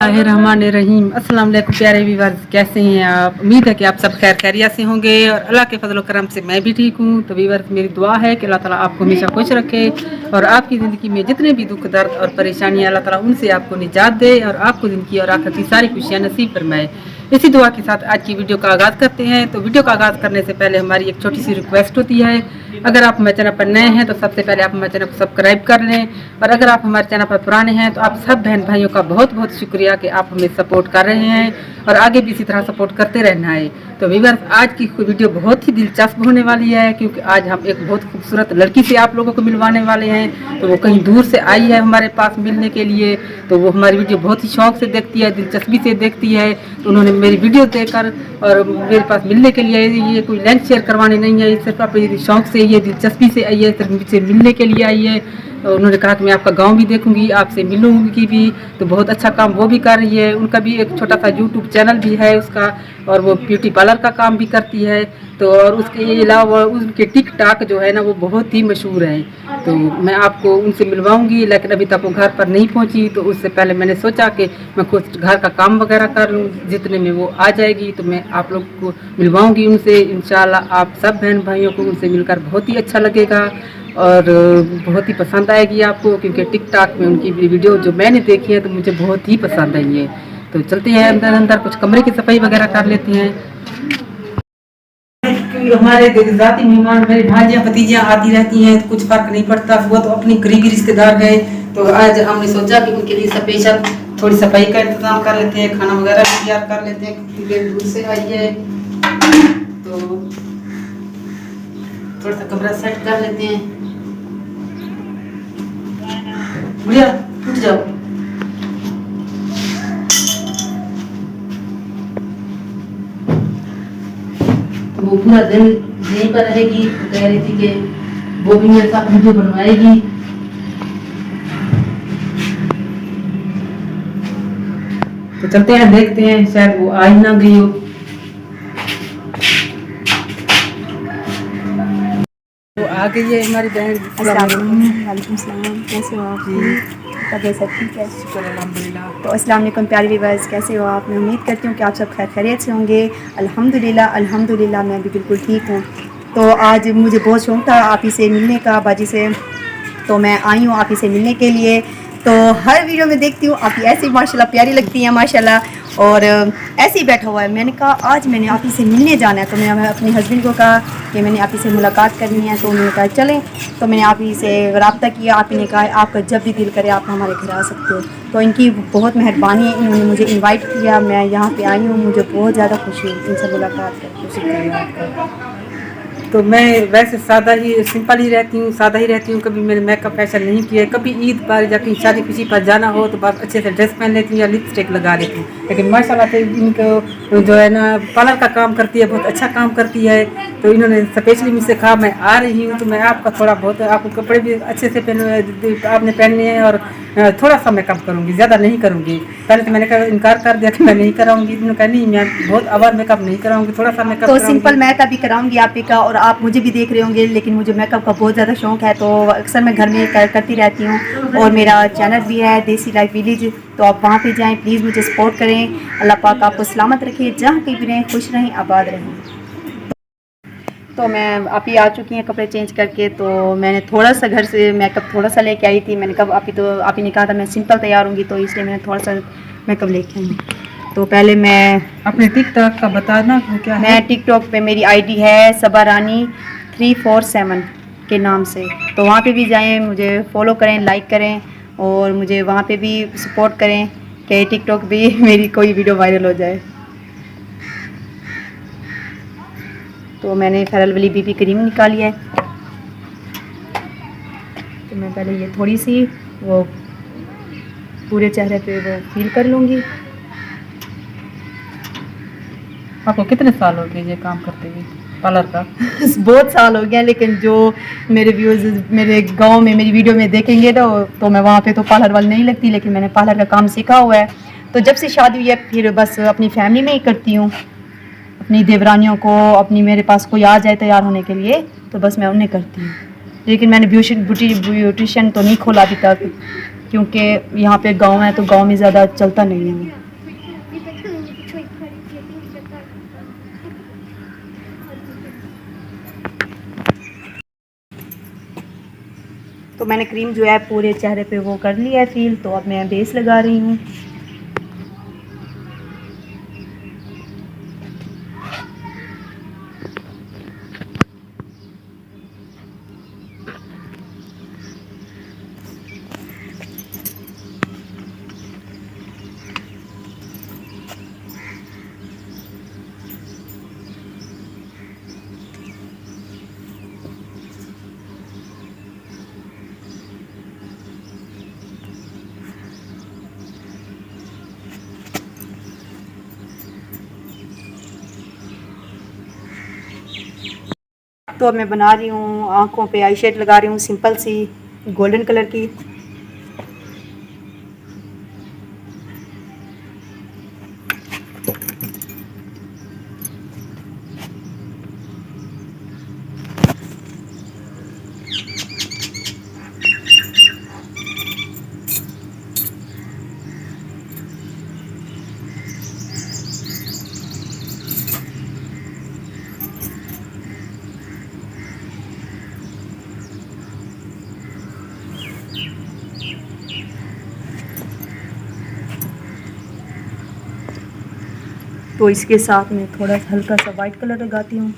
रहीम। अस्सलाम वालेकुम प्यारे व्यूअर्स, कैसे हैं आप? उम्मीद है कि आप सब खैर खैरियत से होंगे और अल्लाह के फजल करम से मैं भी ठीक हूँ। तो व्यूअर्स, मेरी दुआ है कि अल्लाह ताला आपको हमेशा खुश रखे और आपकी ज़िंदगी में जितने भी दुख दर्द और परेशानियाँ अल्लाह ताला उनसे आपको निजात दे और आपको ज़िंदगी और आखिरत की सारी खुशियाँ नसीब फरमाए। इसी दुआ के साथ आज की वीडियो का आगाज़ करते हैं। तो वीडियो का आगाज़ करने से पहले हमारी एक छोटी सी रिक्वेस्ट होती है, अगर आप हमारे चैनल पर नए हैं तो सबसे पहले आप हमारे चैनल को सब्सक्राइब कर लें और अगर आप हमारे चैनल पर पुराने हैं तो आप सब बहन भाइयों का बहुत बहुत शुक्रिया कि आप हमें सपोर्ट कर रहे हैं और आगे भी इसी तरह सपोर्ट करते रहना है। तो व्यूअर्स, आज की वीडियो बहुत ही दिलचस्प होने वाली है क्योंकि आज हम एक बहुत खूबसूरत लड़की से आप लोगों को मिलवाने वाले हैं। तो वो कहीं दूर से आई है हमारे पास मिलने के लिए। तो वो हमारी वीडियो बहुत ही शौक से देखती है, दिलचस्पी से देखती है। तो उन्होंने मेरी वीडियो देखकर और मेरे पास मिलने के लिए, ये कोई लिंक शेयर करवाने नहीं है, सिर्फ अपनी शौक से, ये दिलचस्पी से आई है, सिर्फ मुझसे मिलने के लिए आई है। तो उन्होंने कहा कि मैं आपका गांव भी देखूंगी, आपसे मिलूंगी भी। तो बहुत अच्छा काम वो भी कर रही है। उनका भी एक छोटा सा यूट्यूब चैनल भी है उसका और वो ब्यूटी पार्लर का काम भी करती है। तो और उसके अलावा उनके टिकटॉक जो है ना वो बहुत ही मशहूर है। तो मैं आपको उनसे मिलवाऊंगी, लेकिन अभी तक वो घर पर नहीं पहुंची। तो उससे पहले मैंने सोचा कि मैं कुछ घर का काम वगैरह कर लूँ, जितने में वो आ जाएगी तो मैं आप लोग को मिलवाऊंगी उनसे। इंशाल्लाह आप सब बहन भाइयों को उनसे मिलकर बहुत ही अच्छा लगेगा और बहुत ही पसंद आएगी आपको, क्योंकि टिकटॉक में उनकी वीडियो जो मैंने देखी है तो मुझे बहुत ही पसंद आई है। तो चलते हैं अंदर अंदर, कुछ कमरे की सफाई वगैरह कर लेते हैं। हमारे जाती मेहमान मेरी भांजियाँ भतीजियाँ आती रहती हैं, तो कुछ फर्क नहीं पड़ता, वो तो अपनी करीबी रिश्तेदार है। तो आज हमने सोचा कि उनके लिए स्पेशल थोड़ी सफाई का इंतजाम कर लेते हैं, खाना वगैरह तैयार कर लेते हैं क्योंकि दूर से आई है। तो थोड़ा सा कमरा सेट कर लेते हैं। भैया उठ जाओ। वो पूरा दिन यहीं पर रहेगी। कह रही थी कि वो भी मेरे साथ वीडियो बनवाएगी। तो चलते हैं, देखते हैं, शायद वो आ ही ना गई हो। तो आ गई है हमारी बहन। वालेकुम सलाम, कैसे हो आप? तबीयत सब ठीक है? शुक्र अल्हम्दुलिल्लाह। तो अस्सलाम वालेकुम प्यारे व्यूअर्स, कैसे हो आप? मैं उम्मीद करती हूँ कि आप सब खैर खैरियत से होंगे। अल्हम्दुलिल्लाह अल्हम्दुलिल्लाह मैं भी बिल्कुल ठीक हूँ। तो आज मुझे बहुत शौक़ था आप ही से मिलने का, बाजी से। तो मैं आई हूँ आप ही से मिलने के लिए। तो हर वीडियो में देखती हूँ आप ही ऐसी माशाल्लाह प्यारी लगती हैं माशाल्लाह, और ऐसे ही बैठा हुआ है। मैंने कहा आज मैंने आप ही से मिलने जाना है। तो मैंने अपने हस्बैंड को कहा कि मैंने आप ही से मुलाकात करनी है। तो उन्होंने कहा चलें। तो मैंने आप ही से रब्ता किया। आप ही ने कहा आपका जब भी दिल करे आप हमारे घर आ सकते हो। तो इनकी बहुत मेहरबानी है, इन्होंने मुझे इनवाइट किया, मैं यहाँ पे आई हूँ। मुझे बहुत ज़्यादा खुशी हुई इनसे मुलाकात करके। शुक्रिया। तो मैं वैसे सादा ही सिंपल ही रहती हूँ, सादा ही रहती हूँ। कभी मैंने मेकअप फैशन नहीं किया है। कभी ईद पर या कहीं शादी किसी पर जाना हो तो बस अच्छे से ड्रेस पहन लेती हूँ या लिपस्टिक लगा लेती हूँ। लेकिन माशाल्लाह से इनको जो है ना पार्लर का काम करती है, बहुत अच्छा काम करती है। तो इन्होंने स्पेशली मुझसे कहा मैं आ रही हूँ तो मैं आपका थोड़ा बहुत, आपको कपड़े भी अच्छे से आपने पहनने हैं और थोड़ा सा मेकअप करूँगी, ज़्यादा नहीं करूँगी। पहले तो मैंने कहा इनकार कर दिया कि मैं नहीं कराऊंगी। इन्होंने कहा नहीं मैं बहुत ओवर मेकअप नहीं कराऊंगी, थोड़ा सा मेकअप तो सिंपल मेकअप भी कराऊंगी आप ही का, और आप मुझे भी देख रहे होंगे। लेकिन मुझे मेकअप का बहुत ज़्यादा शौक है, तो अक्सर मैं घर में करती रहती हूँ। और मेरा चैनल भी है देसी लाइफ विलेज, तो आप वहाँ पे जाएं, प्लीज़ मुझे सपोर्ट करें। अल्लाह पाक आपको सलामत रखे, जहाँ कहीं भी रहें, खुश रहें, आबाद रहें। तो मैं आप ही आ चुकी हैं कपड़े चेंज करके। तो मैंने थोड़ा सा घर से मेकअप थोड़ा सा लेके आई थी। मैंने कहा आप ही ने कहा था मैं सिंपल तैयार होंगी, तो इसलिए मैंने थोड़ा सा मेकअप लेके आई। तो पहले मैं अपने टिकटॉक का बताना क्या है? मैं टिकटॉक पे मेरी आईडी है सबा रानी 347 के नाम से। तो वहाँ पे भी जाएं, मुझे फॉलो करें, लाइक करें और मुझे वहाँ पे भी सपोर्ट करें कि टिकटॉक भी मेरी कोई वीडियो वायरल हो जाए। तो मैंने फेयर लवली बीबी क्रीम निकाली है। तो मैं पहले ये थोड़ी सी वो पूरे चेहरे पे वो फील कर लूँगी। आपको कितने साल हो गए ये काम करते हुए पार्लर का? बहुत साल हो गया, लेकिन जो मेरे व्यूअर्स मेरे गांव में मेरी वीडियो में देखेंगे तो मैं वहाँ पे तो पार्लर वाली नहीं लगती, लेकिन मैंने पार्लर का काम सीखा हुआ है। तो जब से शादी हुई है फिर बस अपनी फैमिली में ही करती हूँ। अपनी देवरानियों को, अपनी मेरे पास कोई आ जाए तैयार होने के लिए तो बस मैं उन्हें करती हूँ। लेकिन मैंने ब्यूटिशियन तो नहीं खोला अभी तक। क्योंकि यहाँ पे गांव है तो गांव में ज़्यादा चलता नहीं है। तो मैंने क्रीम जो है पूरे चेहरे पे वो कर लिया है फील, तो अब मैं बेस लगा रही हूँ। तो अब मैं बना रही हूँ आँखों पे आई शेड लगा रही हूँ सिंपल सी गोल्डन कलर की। तो इसके साथ में थोड़ा सा हल्का सा वाइट कलर लगाती हूँ।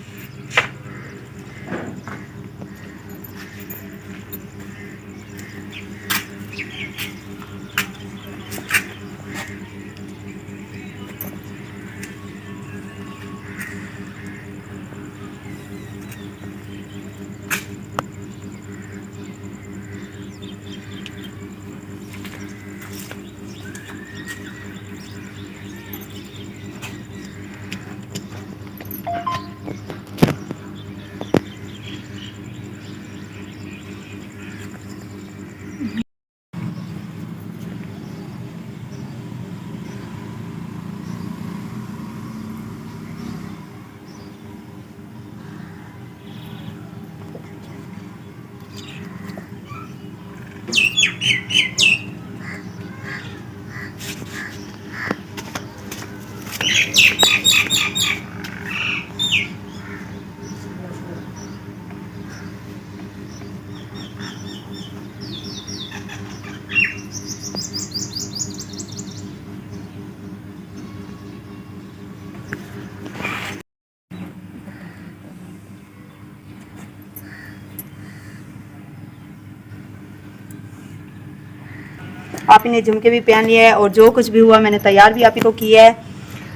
आप इन्हें झुमके भी पहन लिया है और जो कुछ भी हुआ मैंने तैयार भी आप ही को किया है।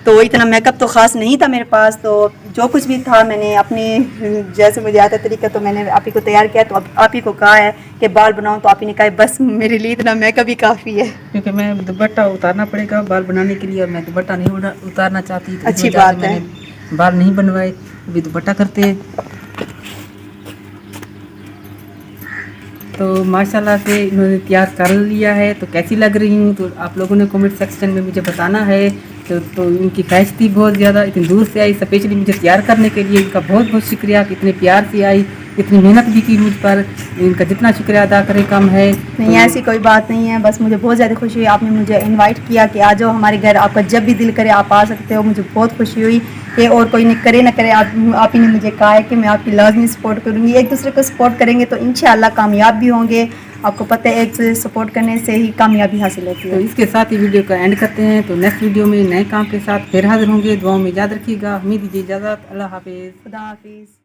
तो इतना मेकअप तो ख़ास नहीं था मेरे पास, तो जो कुछ भी था मैंने अपने जैसे मुझे आता तरीका तो मैंने आप ही को तैयार किया। तो अब आप ही को कहा है कि बाल बनाऊं, तो आप ही ने कहा बस मेरे लिए इतना मेकअप ही काफ़ी है, क्योंकि मैं दुपट्टा उतारना पड़ेगा बाल बनाने के लिए और मैं दुपट्टा नहीं उतारना चाहती। तो अच्छी बात है। बाल नहीं बनवाए, अभी दुपट्टा करते हैं। तो माशाल्लाह से इन्होंने तैयार कर लिया है। तो कैसी लग रही हूँ तो आप लोगों ने कमेंट सेक्शन में मुझे बताना है। तो इनकी ख्वाहिश थी बहुत ज़्यादा, इतनी दूर से आई स्पेशली मुझे तैयार करने के लिए। इनका बहुत बहुत शुक्रिया कि इतने प्यार से आई, इतनी मेहनत भी की मुझ पर। इनका जितना शुक्रिया अदा करें कम है। नहीं ऐसी कोई बात नहीं है, बस मुझे बहुत ज़्यादा खुशी हुई आपने मुझे इनवाइट किया कि आ जाओ हमारे घर, आपका जब भी दिल करे आप आ सकते हो। मुझे बहुत खुशी हुई कि और कोई नहीं करे ना करे, आप ही ने मुझे कहा है कि मैं आपकी लाजमी सपोर्ट करूँगी। एक दूसरे को सपोर्ट करेंगे तो इंशाल्लाह कामयाब भी होंगे। आपको पता है एक दूसरे सपोर्ट करने से ही कामयाबी हासिल होती तो है। इसके साथ ही वीडियो का एंड करते हैं। तो नेक्स्ट वीडियो में नए काम के साथ फिर हाजिर होंगे। दुआओं में याद रखिएगा। उम्मीद दीजिए इजाज़त। अल्लाह हाफिज़। खुदा हाफिज़।